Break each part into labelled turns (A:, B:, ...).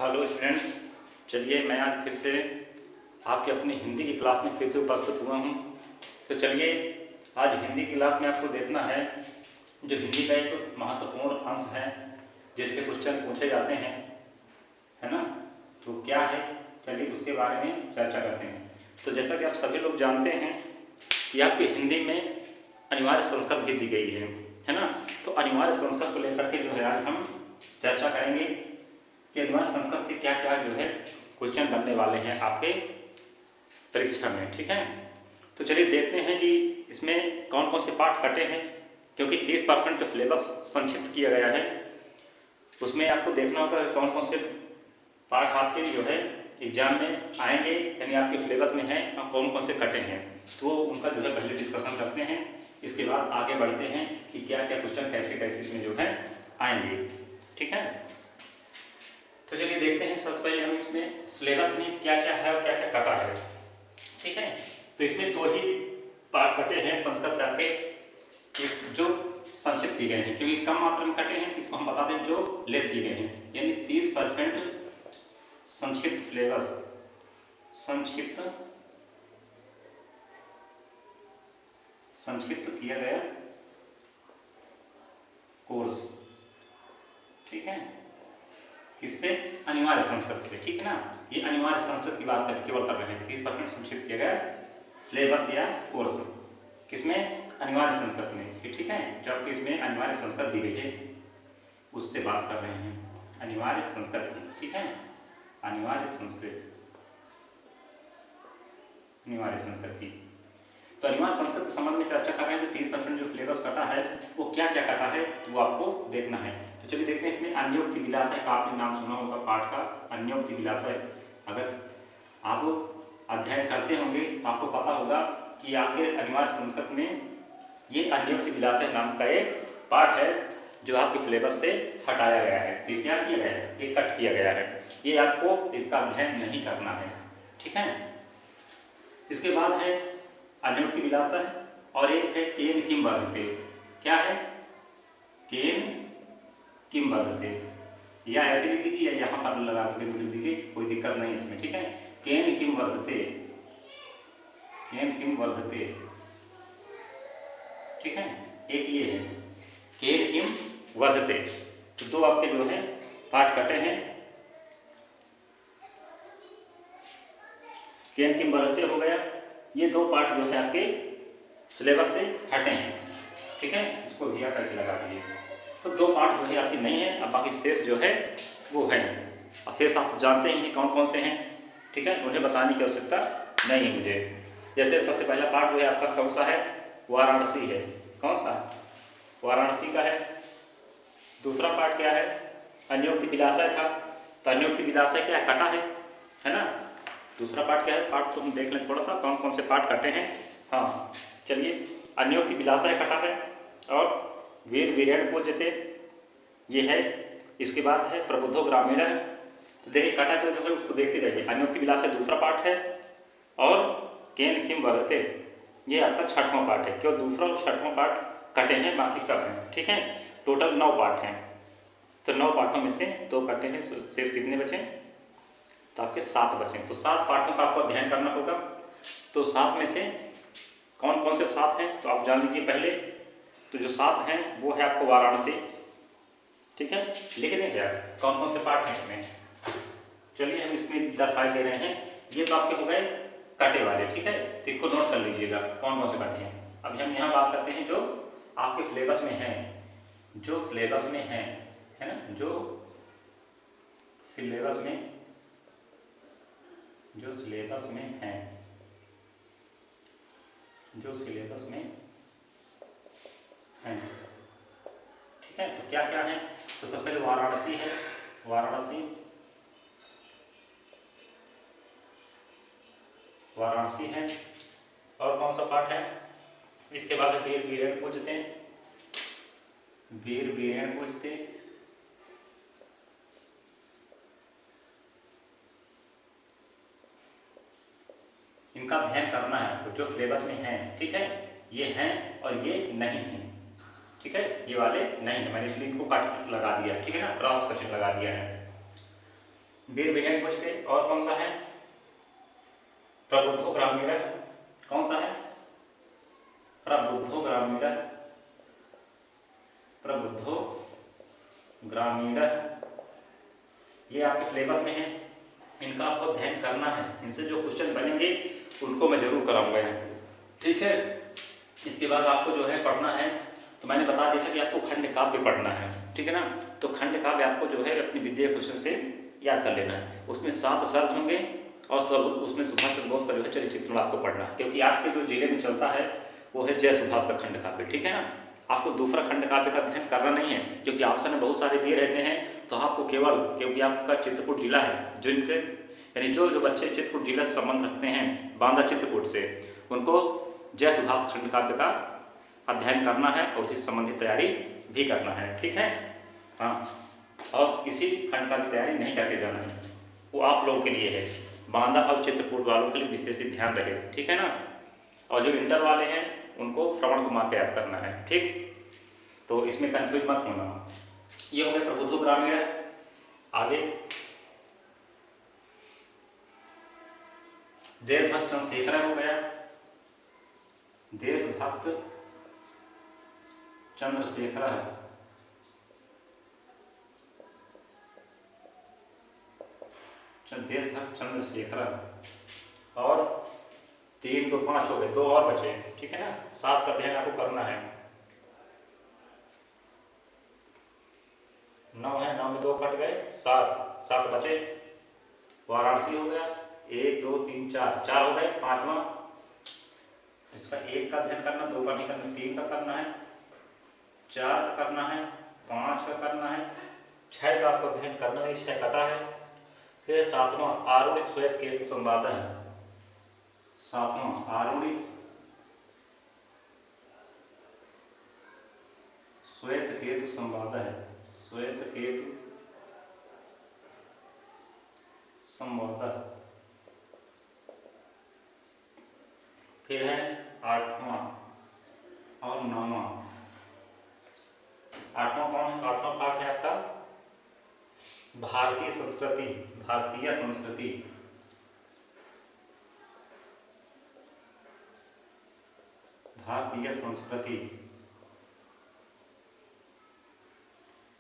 A: Hello students, चलिए मैं आज फिर से आपकी अपनी हिंदी की क्लास में फिर से उपस्थित हुआ हूँ। तो चलिए आज हिंदी की क्लास में आपको देखना है जो हिंदी का एक महत्वपूर्ण अंश है जिससे क्वेश्चन पूछे जाते हैं, है ना। तो क्या है, चलिए उसके बारे में चर्चा करते हैं। तो जैसा कि आप सभी लोग जानते हैं कि आपकी हिंदी में अनिवार्य संस्कृत भी दी गई है ना। तो अनिवार्य संस्कृत को लेकर के जो है आज हम चर्चा करेंगे कि अनिवार्य संस्कृत से क्या क्या जो है क्वेश्चन बनने वाले हैं आपके परीक्षा में, ठीक है। तो चलिए देखते हैं कि इसमें कौन कौन से पार्ट कटे हैं, क्योंकि 30% जो सिलेबस संक्षिप्त किया गया है उसमें आपको देखना होगा कौन कौन से पार्ट आपके जो है एग्जाम में आएंगे, यानी आपके सिलेबस में हैं और कौन कौन से कटे हैं। तो उनका जो है पहले डिस्कशन करते हैं, इसके बाद आगे बढ़ते हैं कि क्या क्या क्वेश्चन कैसे कैसे इसमें जो है आएंगे, ठीक है। तो चलिए देखते हैं सबसे पहले हम इसमें सिलेबस में क्या क्या है और क्या क्या कटा है, ठीक है। तो इसमें दो ही पार्ट कटे हैं संस्कृत से आपके जो संक्षिप्त किए गए हैं, क्योंकि कम मात्रा में कटे हैं इसको हम बता दें जो लेस किए गए हैं, यानी 30% संक्षिप्त सिलेबस, संक्षिप्त किया गया कोर्स, ठीक है। किससे? अनिवार्य संस्कृत से, ठीक है ना। ये अनिवार्य संस्कृत की बात केवल कर रहे हैं। 30% संक्षिप्त किया गया सिलेबस या कोर्स किसमें? अनिवार्य संस्कृत में, ठीक है। जबकि इसमें अनिवार्य संस्कृत दी गई है उससे बात कर रहे हैं, अनिवार्य संस्कृत की, ठीक है। अनिवार्य संस्कृत की। तो अनिवार्य संस्कृत के संबंध में चर्चा कर रहे हैं। जो 30% जो सिलेबस कटा है वो क्या क्या कटा है वो आपको देखना है। तो चलिए देखते हैं इसमें अन्योक्ति विलासय का आपने नाम सुना होगा पाठ का, अन्योक्ति विलासय। अगर आप अध्ययन करते होंगे तो आपको पता होगा कि आपके अनिवार्य संस्कृत में ये अन्योक्ति विलासय नाम का एक पाठ है जो आपके सिलेबस से हटाया गया है। ये क्या किया गया है? ये कट किया गया है। ये आपको इसका अध्ययन नहीं करना है, ठीक है। इसके बाद है अन्योक्ति विलासय और एक है केन किम वर्धते। क्या है? केन किम वर्धते, या ऐसे लिख दीजिए, यहाँ पर लगा के लिख दीजिए, कोई दिक्कत नहीं है इसमें, ठीक है। केन किम वर्धते, केन किम वर्धते, ठीक है। एक ये है केन किम वर्धते। तो दो आपके जो है पाठ कटे हैं, केन किम वर्धते हो गया। ये दो पार्ट जो है आपके सिलेबस से हटे हैं, ठीक है। इसको दिया करके लगा दीजिए। तो दो पार्ट जो है आपके नहीं है, अब बाकी शेष जो है वो है। और शेष आप जानते हैं कि कौन कौन से हैं, ठीक है। उन्हें बताने की आवश्यकता नहीं है मुझे। जैसे सबसे पहला पार्ट जो है आपका कौन सा है? वाराणसी है। कौन सा? वाराणसी का है। दूसरा पार्ट क्या है? अन्योक्ति विलासय था। तो अन्योक्ति विलासय क्या कटा है ना। दूसरा पार्ट क्या है? पार्ट तो हम देख लें थोड़ा सा कौन कौन से पार्ट कटे हैं। हाँ चलिए, अन्योक्ति विलासय कटा है और वीर वीरेण पूज्यते ये है। इसके बाद है प्रबुद्धो ग्रामीण। तो देखिए कटा जो है उसको देखते रहिए। अन्योक्ति विलासय दूसरा पार्ट है और केन किम वर्धते ये आपका 6वां पार्ट है। क्यों दूसरा और 6वां पार्ट कटे हैं, बाकी सब हैं, ठीक है। टोटल 9 पार्ट हैं। तो 9 पार्टों में से 2 कटे हैं, शेष कितने बचे? तो आपके 7 बचे। तो 7 पाठों का आपको अध्ययन करना होगा। तो 7 में से कौन कौन से 7 हैं तो आप जान लीजिए पहले। तो जो 7 हैं वो है आपको वाराणसी, ठीक है। लिख दें क्या कौन कौन से पाठ हैं इसमें? चलिए हम इसमें दर्शाई दे रहे हैं। ये तो आपके हो गए कटे वाले, ठीक है। तो इसको नोट कर लीजिएगा कौन कौन से कटे हैं। अभी हम यहाँ बात करते हैं जो आपके सिलेबस में है, जो सिलेबस में है ना, जो सिलेबस में है, जो सिलेबस में है, ठीक है। तो क्या क्या है? तो सबसे पहले वाराणसी है, वाराणसी है। और कौन सा पाठ है? इसके बाद वीर वीरेण पूजते, वीर वीरेण पूजते, इनका अध्ययन करना है आपको जो सिलेबस में है, ठीक है। ये हैं और ये नहीं है, ठीक है। ये वाले नहीं है, मैंने इसलिए इनको काट लगा दिया, ठीक है ना, क्रॉस क्वेश्चन लगा दिया है। वीर विजय पूछते। और कौन सा है? प्रबुद्धो ग्रामीण। कौन सा है? प्रबुद्धो ग्रामीण। प्रबुद्धो ग्रामीण, ये आपके सिलेबस में है, इनका आपको अध्ययन करना है। इनसे जो क्वेश्चन बनेंगे उनको मैं जरूर कराऊंगा यहाँ पे, ठीक है। इसके बाद आपको जो है पढ़ना है, तो मैंने बता दिया था कि आपको खंड काव्य पढ़ना है, ठीक है ना। तो खंड काव्य आपको जो है अपनी विद्या क्वेश्चन से याद कर लेना है। उसमें 7 शब्द होंगे और सब उसमें सुभाष चंद्र बोस का जो है चरित्र आपको पढ़ना है, क्योंकि आपके जो जिले में चलता है वो है जय सुभाष का खंड काव्य, ठीक है ना। आपको दूसरा खंड काव्य का अध्ययन करना नहीं है, क्योंकि ऑप्शन में बहुत सारे दिए रहते हैं। तो आपको केवल, क्योंकि आपका चित्रकूट जिला है, जो इनके यानी जो बच्चे चित्रकूट जिला से संबंध रखते हैं बांदा चित्रकूट से, उनको जय सुभाष खंड काव्य का अध्ययन करना है और उससे संबंधित तैयारी भी करना है, ठीक है। हाँ, और किसी खंड काव्य की तैयारी नहीं करके जाना है, वो आप लोगों के लिए है। बांदा और चित्रकूट वालों के लिए विशेष ध्यान रहे, ठीक है ना। और जो इंटर वाले हैं उनको श्रवण कुमार तैयार करना है, ठीक। तो इसमें कंफ्यूज मत होना। ये हो गया प्रबुद्धो ग्रामीण। आगे देशभक्त चंद्रशेखर हो गया। देशभक्त चंद्रशेखर, देशभक्त चंद्रशेखर। और 3 2 5 हो गए, 2 और बचे, ठीक है ना। 7 का अध्ययन आपको करना है। 9 है, 9 में 2 कट गए, 7 बचे। वाराणसी हो गया, 1 2 3 4 हो गए। 5वां, इसका 1 का अध्ययन करना, 2 का नहीं करना, 3 का करना है, 4 का करना है, 5 का करना है, 6 का आपको अध्ययन करना नहीं, 6 कटा है। फिर 7वां आरूढ़ श्वेत केतु संवाद है। 7वां आरूढ़ श्वेत केतु संवाद है। श्वेत केतु संवाद। फिर है 8वां और 9वां। 8वां कौन है? 8वां पाठ है आपका भारतीय संस्कृति। भारतीय संस्कृति, भारतीय संस्कृति।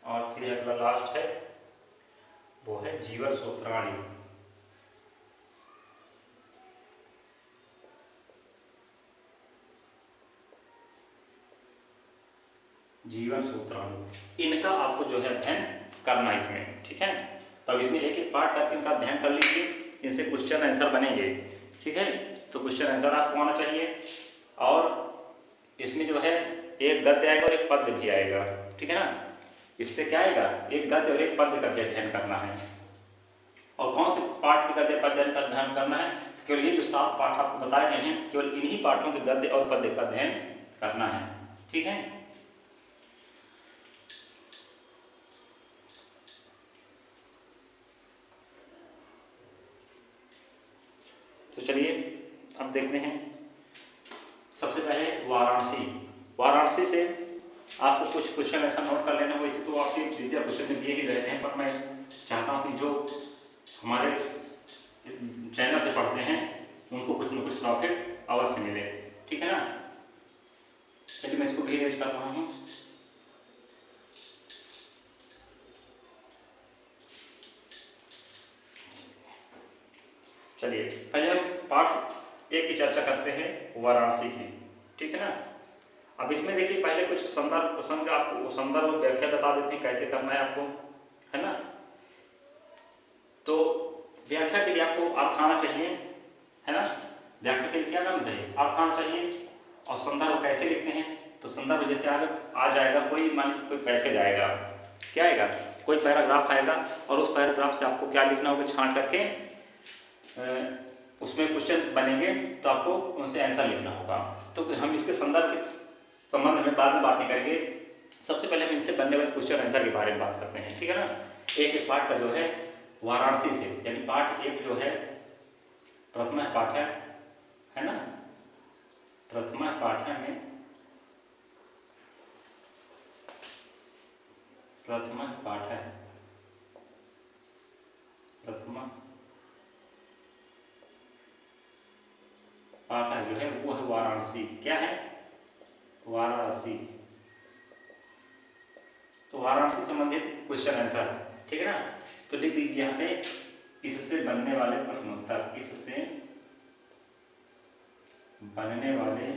A: और फिर अगला लास्ट है, वो है जीवन सूत्राणी। जीवन सूत्राणी, इनका आपको जो है अध्ययन करना है इसमें, ठीक है। तब इसमें एक पार्ट करके इनका अध्ययन कर लीजिए, इनसे क्वेश्चन आंसर बनेंगे, ठीक है। तो क्वेश्चन आंसर आपको आना चाहिए। और इसमें जो है एक गद्य आएगा और एक पद्य भी आएगा, ठीक है ना। इससे क्या आएगा? एक गद्य और एक पद्य का अध्ययन करना है। और कौन से पाठ के गद्य पद्य का अध्ययन करना है? केवल ये जो 7 पाठ आपको बताए गए हैं, केवल इन्हीं पाठों के गद्य और पद्य का अध्ययन करना है, ठीक है। तो चलिए अब देखते हैं। सबसे पहले वाराणसी। वाराणसी से आपको कुछ क्वेश्चन ऐसा नोट कर लेना। वैसे तो आपके विद्या क्वेश्चन में दिए ही रहते हैं, पर मैं चाहता हूँ कि जो हमारे चैनल से पढ़ते हैं उनको कुछ न कुछ प्रॉफिट अवश्य मिले, ठीक है ना। चलिए मैं इसको भी रेज कर रहा हूँ। चलिए पहले हम पाठ 1 की चर्चा करते हैं, वाराणसी की, ठीक है ना। अब इसमें देखिए पहले कुछ संदर्भ प्रसंग आपको संदर्भ व्याख्या बता देते हैं कैसे करना है आपको, है ना। तो व्याख्या के लिए आपको अर्थ आना चाहिए, है ना। व्याख्या के लिए क्या करना चाहिए? अर्थ आना चाहिए। और संदर्भ कैसे लिखते हैं? तो संदर्भ जैसे आ जाएगा, कोई मान लीजिए कोई पैसेज आएगा, क्या आएगा? कोई पैराग्राफ आएगा और उस पैराग्राफ से आपको क्या लिखना होगा? छांट करके उसमें क्वेश्चन बनेंगे तो आपको उनसे आंसर लिखना होगा। तो हम इसके संदर्भ के संबंध में बाद में बातें करेंगे। सबसे पहले हम इनसे बनने वाले क्वेश्चन आंसर के बारे में बात करते हैं, ठीक है ना। एक पाठ का जो है वाराणसी से, यानी पाठ 1 जो है प्रथम पाठ है ना। प्रथम पाठ में प्रथम पाठ प्रथम पाठ जो है वो है वाराणसी। क्या है? वाराणसी। तो वाराणसी संबंधित क्वेश्चन आंसर है, ठीक है ना। तो लिख दीजिए यहाँ पे इससे बनने वाले प्रश्नोत्तर, इससे बनने वाले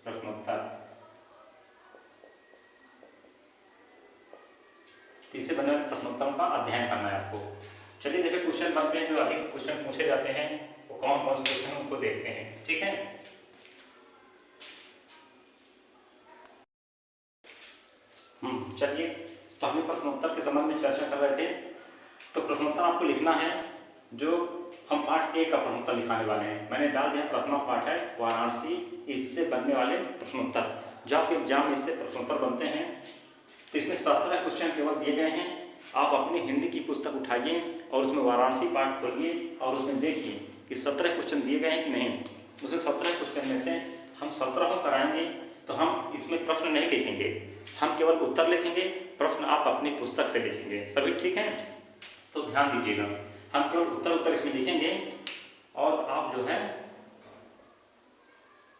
A: प्रश्नोत्तर। इससे बने वाले प्रश्नोत्तरों का अध्ययन करना है आपको। चलिए, जैसे क्वेश्चन बनते हैं, जो अधिक क्वेश्चन पूछे जाते हैं वो कौन कौन से क्वेश्चन उनको देखते हैं, ठीक है। चलिए, तो हम प्रश्नोत्तर के संबंध में चर्चा कर रहे थे। तो प्रश्नोत्तर आपको लिखना है, जो हम पाठ 1 का प्रश्नोत्तर लिखाने वाले हैं। मैंने डाल दिया, प्रथम पाठ है वाराणसी, इससे बनने वाले प्रश्नोत्तर। जो आपके एग्जाम में इससे प्रश्नोत्तर बनते हैं, तो इसमें 17 क्वेश्चन केवल दिए गए हैं। आप अपनी हिंदी की पुस्तक उठाइए और उसमें वाराणसी पाठ खोलिए और उसमें देखिए कि 17 क्वेश्चन दिए गए हैं कि नहीं। उसमें 17 क्वेश्चन में से हम 17 कराएंगे, तो हम इसमें प्रश्न नहीं लिखेंगे, हम केवल उत्तर लिखेंगे। प्रश्न आप अपनी पुस्तक से लिखेंगे। सभी ठीक है? तो ध्यान दीजिएगा, हम केवल उत्तर इसमें लिखेंगे। और आप जो है,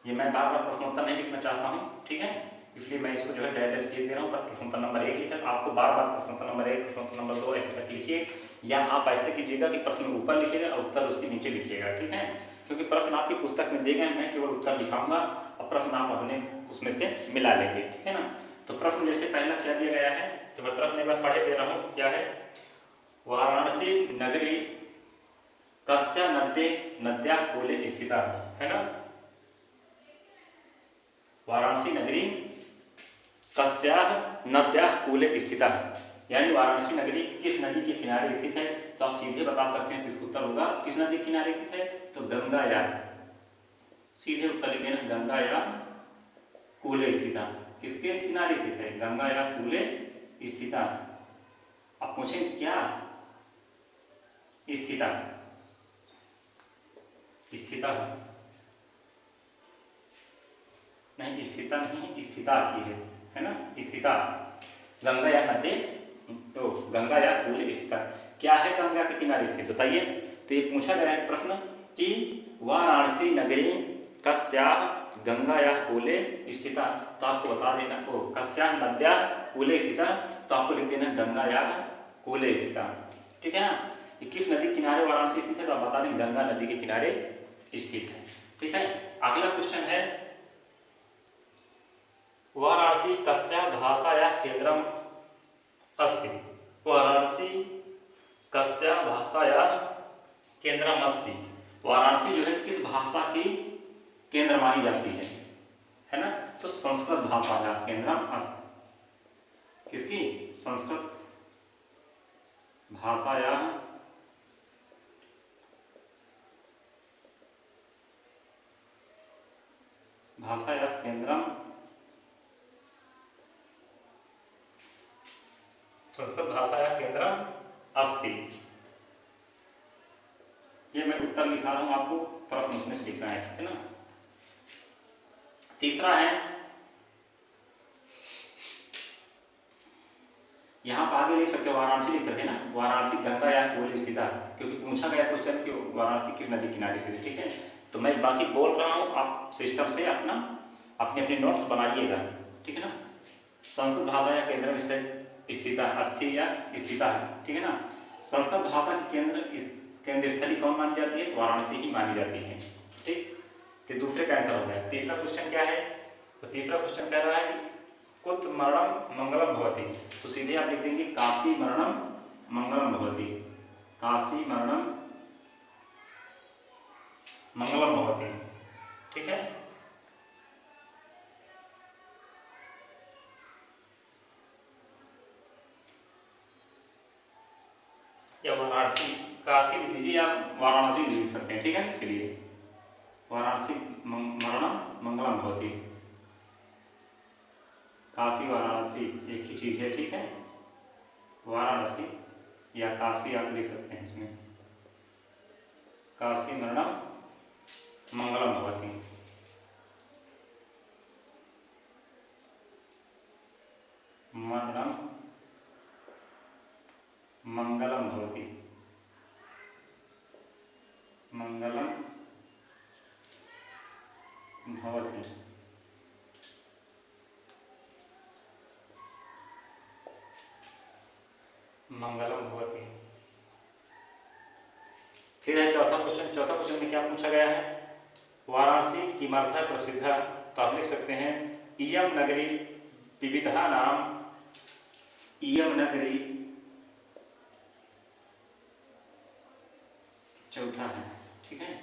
A: ये मैं बार बार प्रश्नोत्तर नहीं लिखना चाहता हूँ, ठीक है, इसलिए मैं इसको जो है डायरेक्ट लिख दे रहा हूँ। पर प्रश्नोत्तर नंबर 1 लिखा, आपको बार बार प्रश्नोत्तर नंबर 1, प्रश्नोत्तर नंबर 2 ऐसे करके लिखिए। या आप ऐसे कीजिएगा कि प्रश्न ऊपर लिखिएगा और उत्तर उसके नीचे लिखिएगा, ठीक है। क्योंकि प्रश्न आपकी पुस्तक में दिए गए, मैं केवल उत्तर लिखाऊंगा और प्रश्न आप अपने उसमें से मिला लेंगे, ठीक है ना। तो प्रश्न जैसे पहला क्या दिया गया है, तो मैं प्रश्न एक बार पढ़े दे रहा हूँ। क्या है? वाराणसी नगरी कस्या नद्या कूले स्थिता, है ना। वाराणसी नगरी कस्या नद्या कूले स्थिता, यानी वाराणसी नगरी किस नदी के किनारे स्थित है। तो आप सीधे बता सकते हैं, इसका उत्तर होगा किस नदी के किनारे स्थित है, तो गंगा या, सीधे उत्तर लिख देना, गंगा या कूले स्थिता। किसके किनारे स्थित है? गंगा या कूले स्थिता। आप पूछें क्या स्थिता, स्थिता नहीं, स्थिता नहीं, स्थिता की है ना, स्थिता। गंगा या नदी, तो गंगा या कूले स्थिता। क्या है गंगा के किनारे स्थित, बताइए। तो ये पूछा गया है प्रश्न कि वाराणसी नगरी कस्याः गंगा या कूले स्थिता। तो आपको बता देना, को कस्याः नद्या कूले स्थिता, तो आपको लिख देना गंगा या कूले स्थिता, ठीक है ना। ये किस नदी किनारे वाराणसी स्थित है, तो आप बता दें गंगा नदी के किनारे स्थित है, ठीक है। अगला क्वेश्चन है, वाराणसी कस्या भाषाया केंद्रम अस्ति। वाराणसी कस्या भाषाया केंद्रम अस्ति। वाराणसी जो है किस भाषा की केंद्र मानी जाती है ना। तो संस्कृत भाषाया केंद्रम अस्ति। किसकी? संस्कृत भाषाया केंद्रम, संस्कृत भाषाया केंद्रम अस्ति। ये मैं उत्तर लिखा रहा हूं, आपको प्रश्न उसमें लिखना है, ठीक है ना। तीसरा है, यहाँ पर आगे लिख सकते हो, वाराणसी लिख सकते हैं ना, वाराणसी गंगा या कूले स्थित, क्योंकि पूछा गया क्वेश्चन कि वाराणसी किस नदी किनारे स्थित है, ठीक है। तो मैं बाकी बोल रहा हूँ, आप सिस्टम से अपना अपने नोट्स बनाइएगा, ठीक है ना। संस्कृत भाषा या केंद्र स्थित अस्थि या स्थिता है, ठीक है ना। संस्कृत भाषा की केंद्र स्थली कौन मानी जाती है? वाराणसी ही मानी जाती है, ठीक। तो दूसरे का आंसर हो जाए। तीसरा क्वेश्चन क्या है? तो तीसरा क्वेश्चन कह रहा है कि कुत मरणम मंगलम भवति। तो सीधे आप लिख देंगे काशी मरणम मंगलम भवति, काशी मरणम मंगलम भवति, ठीक है। या वाराणसी, काशी लिख दीजिए, आप वाराणसी लिख सकते हैं, ठीक है। इसके लिए वाराणसी मरणम मंगलम भवति, काशी वाराणसी एक ही चीज है, ठीक है। वाराणसी या काशी आप लिख सकते हैं इसमें, काशी मरणम मंगलम भवति। मंगलम भवति, मंगलम भवति। मंगलम भवति। फिर है चौथा क्वेश्चन। चौथा क्वेश्चन में क्या पूछा गया है? वाराणसी किमर्थः प्रसिद्धा? तो आप लिख सकते हैं इयम नगरी विविधा नाम, इयम नगरी, चौथा है, ठीक है।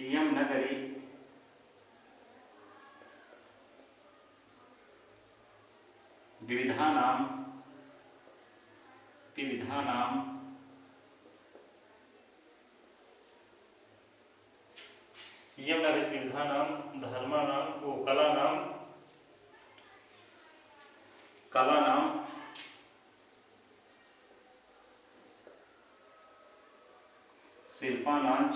A: इयम नगरी विविधा नाम, विविधा नाम, इयम नगरी विविधा नाम, धर्मा नाम, वो कला नाम, कला नाम, शिल्पानांच,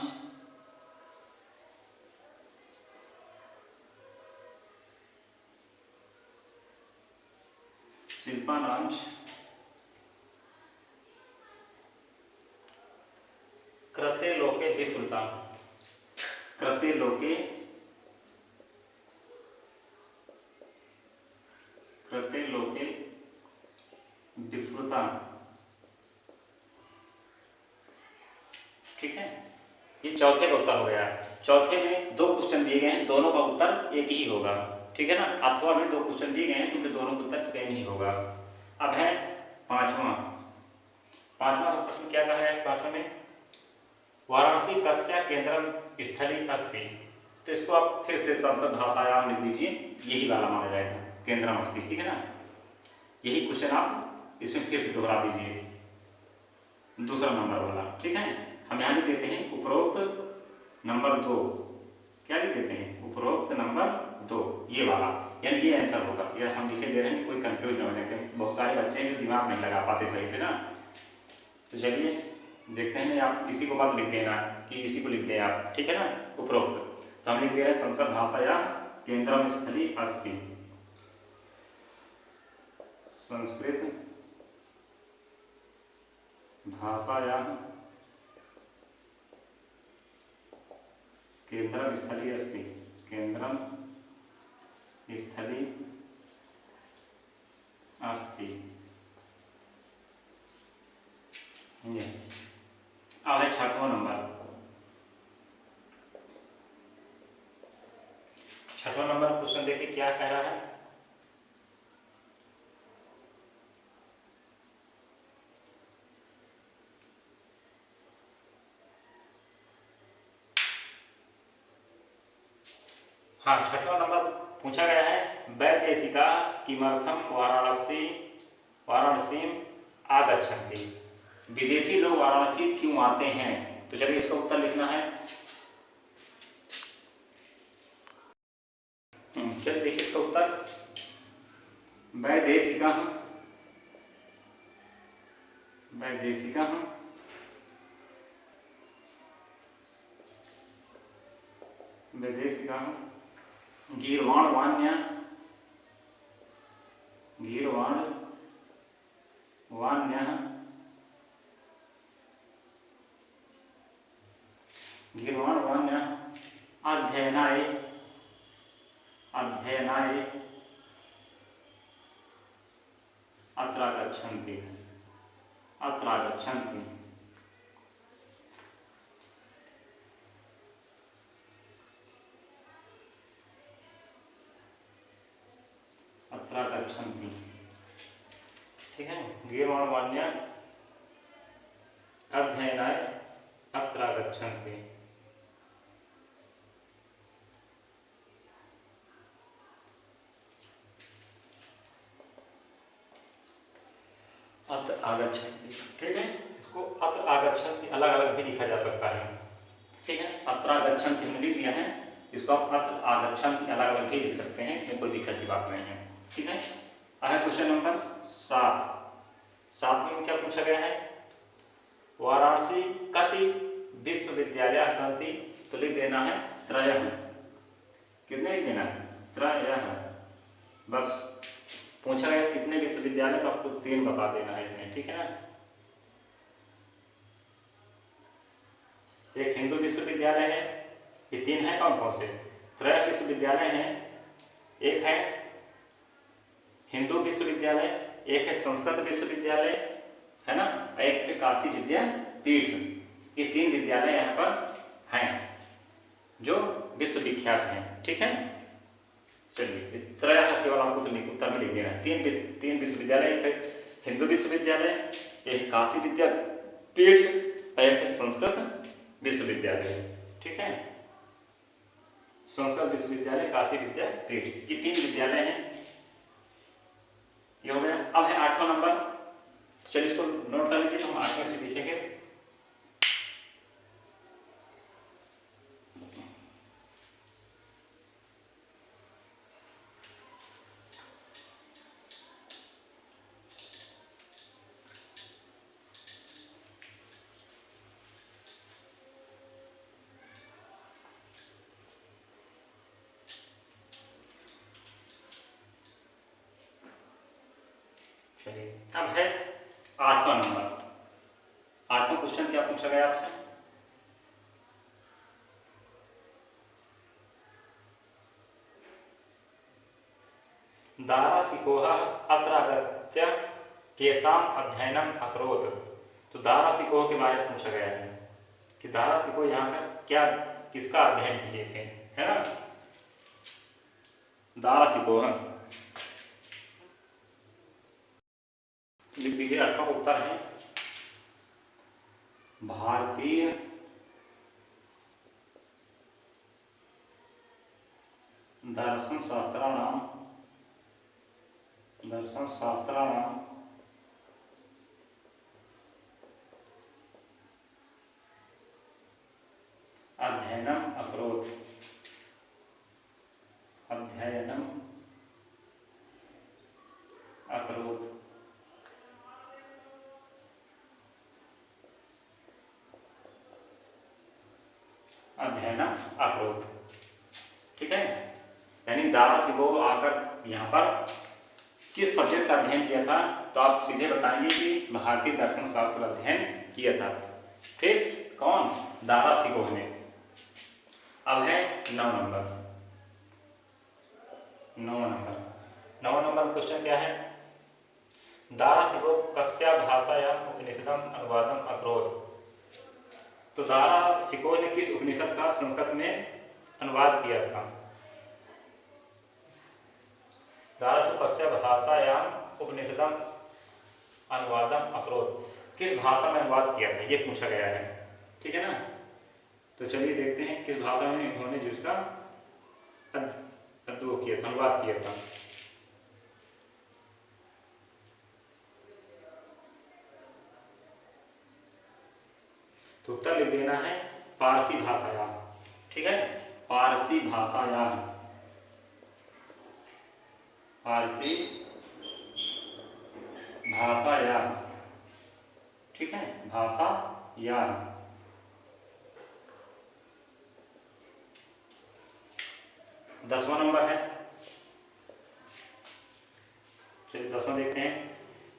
A: शिल्पानांच, कृते लोके विस्मृता, कृते लोके, कृते लोके विस्मृता, ठीक है। ये चौथे का उत्तर हो गया। चौथे में दो क्वेश्चन दिए गए हैं, दोनों का उत्तर एक ही होगा, ठीक है ना। अथवा में दो क्वेश्चन दिए गए हैं क्योंकि दोनों का उत्तर सेम ही होगा। अब है पांचवा। पांचवा का प्रश्न क्या कहा है? पांचवा में वाराणसी कस्या केंद्रम स्थली अस्ति। तो इसको आप फिर से संस्कृत भाषायाम लिख दीजिए, यही वाला माना जाएगा, केंद्रम अस्ति, ठीक है ना। यही क्वेश्चन आप इसमें फिर से दोहरा दीजिए, दूसरा नंबर वाला, ठीक है। हम यहाँ लिख देते हैं उपरोक्त नंबर 2। क्या लिख देते हैं? उपरोक्त नंबर 2, ये वाला, यानी ये आंसर होगा। ये हम लिखे दे रहे हैं, कोई कंफ्यूज न हो जाए, बहुत सारे बच्चे हैं जो दिमाग नहीं लगा पाते सही से ना। तो चलिए देखते हैं, आप इसी को बात लिख देना कि इसी को लिख दें आप, ठीक है ना, उपरोक्त। तो हम लिख दे रहे हैं संस्कृत भाषाया केंद्रम स्थली अस्ति, संस्कृत भाषाया केंद्रम स्थली अस्ति, केंद्रम स्थली अस्ति। अब है छठवां नंबर। छठवां नंबर क्वेश्चन देखिए क्या कह रहा है। हाँ, छठवां नंबर पूछा गया है वैदेशिका किमर्थम वाराणसीम आगच्छन्ति। विदेशी लोग वाराणसी क्यों आते हैं? तो चलिए इसका उत्तर लिखना है। चलिए देखिए इसका उत्तर, वैदेशिका, वैदेशिका वैदेशिका गीर्वाण वाण्य, गीर्वाण वाण्य, गीर्वाण वाण्य अध्ययनाय, अध्ययनाय अत्र गच्छन्ति, अत्र गच्छन्ति। अत्र गच्छन्ति, ठीक है। गीर्वाण वाण्य अध्ययनाय अत्र गच्छन्ति। अत्र आगच्छन्ति, ठीक है। इसको अत्र आगच्छन्ति अलग अलग भी लिखा जा सकता है, ठीक है। अत्र आगच्छन्ति हमने लिख दिया है, इसको आप अत्र आगच्छन्ति अलग अलग भी लिख सकते हैं, इसमें कोई दिक्कत की बात नहीं है, ठीक है। आगे क्वेश्चन नंबर 7। 7 में क्या पूछा गया है? वाराणसी कति विश्वविद्यालय सन्ति। तो लिख देना है त्रयः। कितने लिख देना है? त्रयः, बस पूछा गया कितने विश्वविद्यालय, तो आपको 3 बता देना है इसमें, ठीक है ना। एक हिंदू विश्वविद्यालय है, ये 3 है, कौन कौन से? त्रय विश्वविद्यालय हैं, एक है हिंदू विश्वविद्यालय, एक है संस्कृत विश्वविद्यालय, है ना, एक है काशी विद्यापीठ। ये 3 विद्यालय यहाँ पर हैं जो विश्वविख्यात हैं, ठीक है। चलिए त्रय केवल आपको उत्तर में लिख देना है। 3 विश्वविद्यालय, एक है हिंदू विश्वविद्यालय, एक काशी विद्यापीठ और एक है संस्कृत विश्वविद्यालय, ठीक है। संस्कृत विश्वविद्यालय, काशी विद्यापीठ, ये 3 विद्यालय हैं। ये हो गया। अब है 8वां नंबर, चलिए इसको नोट कर लीजिए, तो हम 8वें से लिखेंगे। अब है 8वां नंबर। 8वां क्वेश्चन क्या पूछा गया आपसे? दारासिकोह अत्र आगत्य केषाम् अध्ययनम् अकरोत्। तो दारासिकोह के बारे में पूछा गया है कि दारासिकोह यहाँ का क्या, किसका अध्ययन किए थे, है ना। दारासिकोह लिख दीजिए। 8वां उत्तर है भारतीय दर्शन शास्त्राणाम अध्ययनम अकरोत्। अध्ययनम अकरोत्। अध्ययनम अकरोत्, ठीक है। यानी दारासिकोह आकर यहाँ पर किस सब्जेक्ट का अध्ययन किया था, तो आप सीधे बताएंगे कि भारतीय दर्शन शास्त्र अध्ययन किया था, ठीक। कौन? दारासिकोह ने। अब है 9 नंबर। 9 नंबर क्वेश्चन क्या है? दारासिकोह कस्या भाषायाम् उपनिषदम् अनुवादम् अकरोत्। तो दारासिकोह ने किस उपनिषद का संस्कृत में अनुवाद किया था? दारासिकोह कस्या भाषायाम् उपनिषदम् अनुवादम् अकरोत्, किस भाषा में अनुवाद किया था, ये पूछा गया है, ठीक है ना। तो चलिए देखते हैं किस भाषा में इन्होंने जिसका अनुवाद किया था। तो उत्तर लिख देना है फारसी भाषायाम, ठीक है। फारसी भाषायाम, फारसी भाषायाम, ठीक है, भाषायाम। 10वां नंबर है, चलिए 10वां देखते हैं।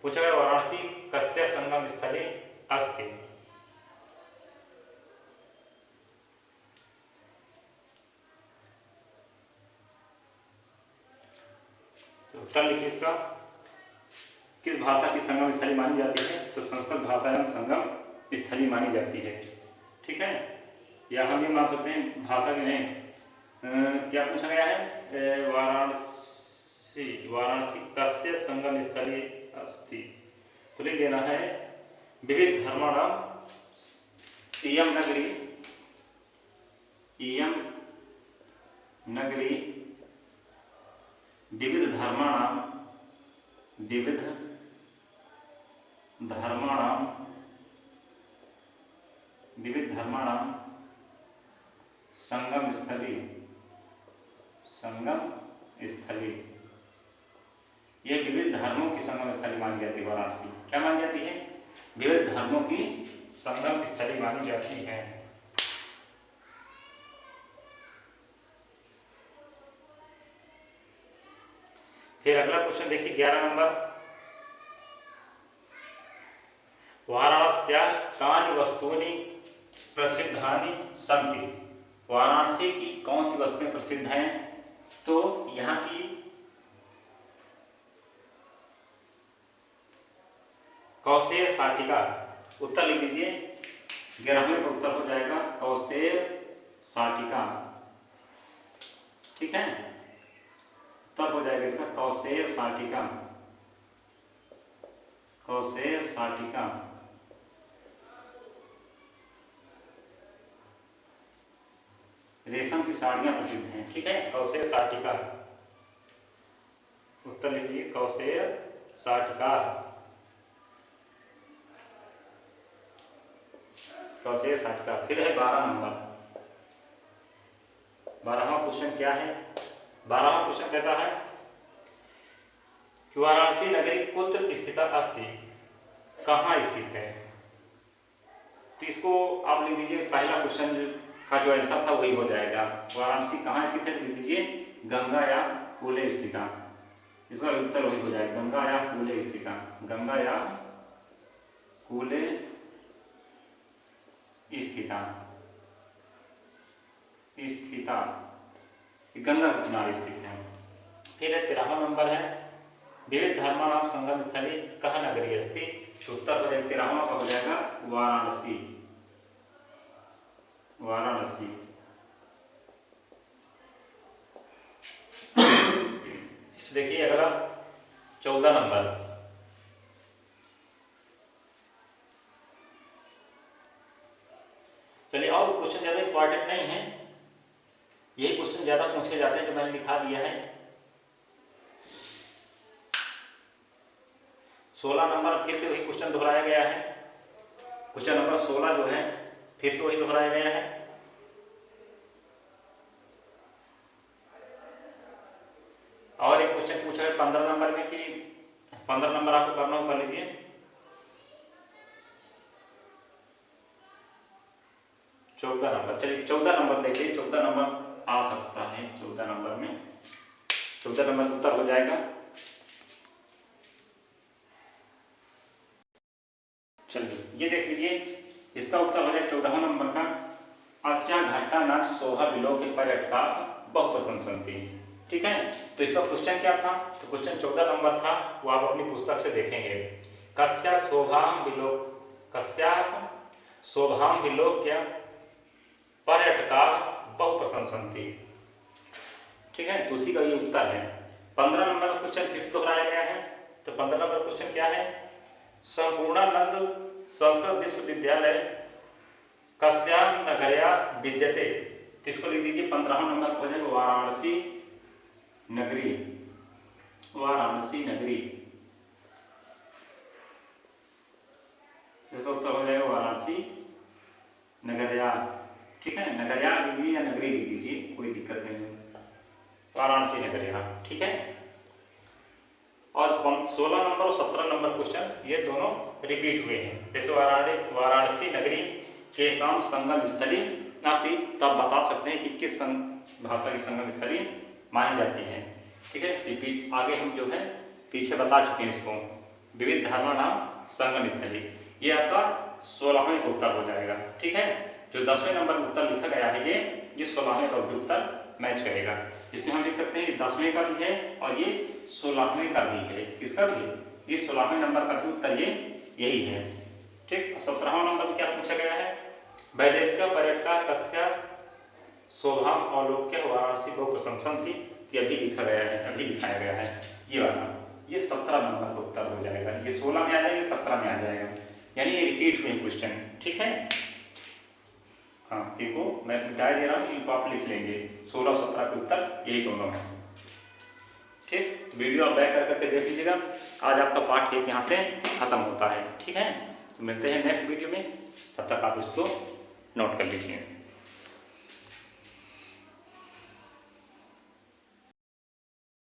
A: पूछा गया वाराणसी कस्य संगम स्थले अस्ति। उत्तर लिखिए इसका। किस भाषा की संगम स्थली मानी जाती है? तो संस्कृत भाषा एवं संगम स्थली मानी जाती है, ठीक है। या हम ये मान सकते हैं भाषा के नहीं, क्या पूछा गया है? वाराणसी कस्य संगम स्थली अस्ति। तो लिख देना है विविध धर्माणाम इयं नगरी, इयं नगरी विविध धर्माणाम, विविध धर्माणाम, विविध धर्माणाम संगम स्थली, संगम स्थली। ये विविध धर्मों की संगम स्थली मानी जाती है। वाराणसी क्या मानी जाती है? विविध धर्मों की संगम स्थली मानी जाती है। फिर अगला क्वेश्चन देखिए 11 नंबर, वाराणस्याः कानि वस्तूनि प्रसिद्धानि सन्ति। वाराणसी की कौन सी वस्तुएं प्रसिद्ध हैं? तो यहाँ की कौशेय शाटिका, उत्तर लिख लीजिए। 11वें का उत्तर हो जाएगा कौशेय शाटिका। ठीक है, उत्तर हो जाएगा इसका कौशेय शाटिका। कौशेय शाटिका। रेशम की साड़ियां प्रसिद्ध हैं। ठीक है, कौशेय शाटिका, उत्तर लीजिए कौशेय शाटिका। कौशेय शाटिका। फिर है 12 नंबर, 12वां क्वेश्चन क्या है? 12वां क्वेश्चन कहता है कि वाराणसी नगरी कुत्र स्थित अस्ति, कहाँ स्थित है? तो इसको आप लिख लीजिए, पहला क्वेश्चन का जो आंसर था वही हो जाएगा। वाराणसी कहाँ स्थित है? लिख लीजिए गंगा या कूले स्थित। इसका उत्तर वही हो जाएगा, गंगा या कूले स्थित। गंगा या कूले स्थित, गंगा के किनारे स्थित है। फिर 13वां नंबर है, विविध धर्माणाम संगम स्थली कह नगरी अस्ति। उत्तर हो जाएगा 13वां का हो जाएगा वाराणसी। वाराणसी। देखिए अगला 14 नंबर, चलिए और क्वेश्चन ज़्यादा इंपॉर्टेंट नहीं है, यही क्वेश्चन ज़्यादा पूछे जाते हैं जो मैंने लिखा दिया है। 16 नंबर फिर से वही क्वेश्चन दोहराया गया है। क्वेश्चन नंबर 16 जो है फिर से वही दोहराया गया है। और एक क्वेश्चन पूछा है 15 नंबर में कि 15 नंबर आपको करना हो, कर लीजिए। 14 नंबर, चलिए 14 नंबर देखिए, 14 नंबर आ सकता है। 14 नंबर में 14 नंबर उत्तर हो जाएगा, चलिए ये देख लीजिए, इसका उत्तर हो जाएगा 14 नंबर का अस्या घट्टानाथ शोभा विलोक पर्यटका बहुप्रशंसन्ति। ठीक है, तो इसका क्वेश्चन क्या था? तो क्वेश्चन 14 नंबर था, वो आप अपनी पुस्तक से देखेंगे। कस्या शोभाम विलोक, कस्या शोभाम विलोक्य पर्यटका बहुप्रशंसन्ति। ठीक है, तो उसी का ये उत्तर है। 15 नंबर का क्वेश्चन फिर दोहराया गया है। तो 15 नंबर क्वेश्चन क्या है? संपूर्णानंद संस्कृत विश्वविद्यालय कस्याम नगर्या विद्यते। तो इसको लिख दीजिए 15 नंबर हो जाएगा वाराणसी नगरी। वाराणसी नगरी, इसका उत्तर हो जाएगा वाराणसी नगर्या। ठीक है, नगर्या लिख दीजिए या नगरी लिख दीजिए, कोई दिक्कत नहीं, वाराणसी नगर्या। ठीक है, और 16 नंबर और 17 नंबर क्वेश्चन ये दोनों रिपीट हुए हैं। जैसे वाराणसी नगरी के शाम संगम स्थली नास्ती, तब बता सकते हैं कि किस भाषा की संगम स्थली मानी जाती है। ठीक है, रिपीट आगे हम जो है पीछे बता चुके हैं इसको, विविध धर्माणाम संगम स्थली। ये आपका 16वें का उत्तर हो जाएगा। ठीक है, जो 10वें नंबर में उत्तर लिखा गया है ये 16वें का उत्तर मैच करेगा। इसमें हम लिख सकते हैं कि 10वें का भी है और ये 16वें का भी है। किसका भी है? ये 16वें नंबर का भी उत्तर ये यही है। ठीक, 17वां नंबर में क्या पूछा गया है? वैदेशिक पर्यटका कस्या शोभाम अवलोक्य वाराणसी बहुप्रशंसन्ति। ये अभी लिखा गया है, अभी दिखाया गया है ये वाला। ये 17 नंबर का उत्तर हो जाएगा। ये 16 में आ जाएगा, 17 में आ जाएगा, यानी ये रिपीट हुए क्वेश्चन। ठीक है, हाँ देखो मैं मिटा दे रहा हूँ, इनको आप लिख लेंगे। 16 और 17 के उत्तर यही दोनों हैं। ठीक, वीडियो आप बैक करके देख लीजिएगा। आज आपका पार्ट 1 यहाँ से खत्म होता है। ठीक है, तो मिलते हैं नेक्स्ट वीडियो में, तब तक आप इसको नोट कर लीजिए।